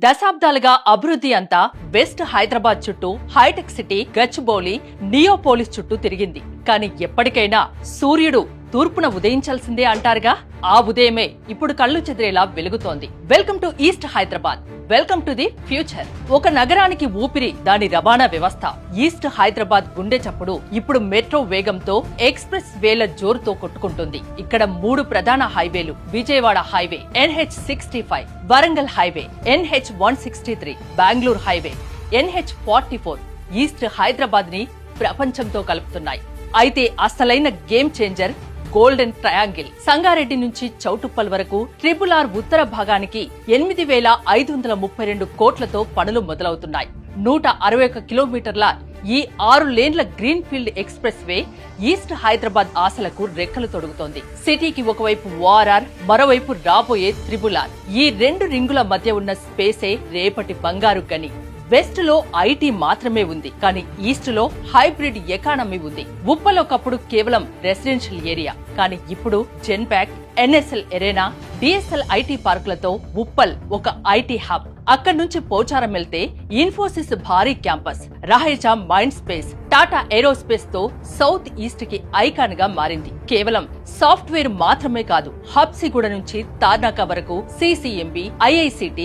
దశాబ్దాలుగా అభివృద్ధి అంతా వెస్ట్ హైదరాబాద్ చుట్టూ హైటెక్ సిటీ, గచ్చిబౌలి, నియోపోలిస్ చుట్టూ తిరిగింది. కానీ ఎప్పటికైనా సూర్యుడు తూర్పున ఉదయించాల్సిందే అంటారుగా, ఆ ఉదయమే ఇప్పుడు కళ్ళు చెదిరేలా వెలుగుతోంది. Welcome to East Hyderabad, welcome to the future. ఒక నగరానికి ఊపిరి దాని రవాణా వ్యవస్థ. ఈస్ట్ హైదరాబాద్ గుండె చప్పుడు ఇప్పుడు మెట్రో వేగంతో, ఎక్స్ప్రెస్ వేల జోరుతో కొట్టుకుంటుంది. ఇక్కడ 3 ప్రధాన హైవేలు: Vijayawada highway NH65, Warangal highway NH163, Bengaluru highway NH44 East Hyderabad ని ప్రపంచంతో కలుపుతున్నాయి. అయితే అసలైన game changer golden triangle. Sangareddy నుంచి చౌటుప్పల్ వరకు RRR ఉత్తర భాగానికి 8,532 కోట్లతో పనులు మొదలవుతున్నాయి. 161 కిలోమీటర్ల ఈ 6 లేన్ల green field expressway East Hyderabad ఆశలకు రెక్కలు తొడుగుతోంది. సిటీకి ఒకవైపు ORR, మరోవైపు రాబోయే RRR. ఈ 2 రింగుల మధ్య ఉన్న స్పేసే రేపటి బంగారు గని. వెస్ట్ లో ఐటీ మాత్రమే ఉంది, కానీ ఈస్ట్ లో హైబ్రిడ్ ఎకానమీ ఉంది. ఉప్పల్ ఒకప్పుడు కేవలం రెసిడెన్షియల్ ఏరియా, కానీ ఇప్పుడు Genpact, NSL arena, DSL IT పార్కులతో ఉప్పల్ ఒక ఐటీ హబ్. అక్కడి నుంచి పోచారం వెళ్తే ఇన్ఫోసిస్ భారీ campus, Raheja Mindspace, Tata aerospace తో సౌత్ ఈస్ట్ కి ఐకాన్ గా మారింది. కేవలం సాఫ్ట్వేర్ మాత్రమే కాదు, హబ్సిగూడ నుంచి తార్నాక వరకు CCMB, IICT,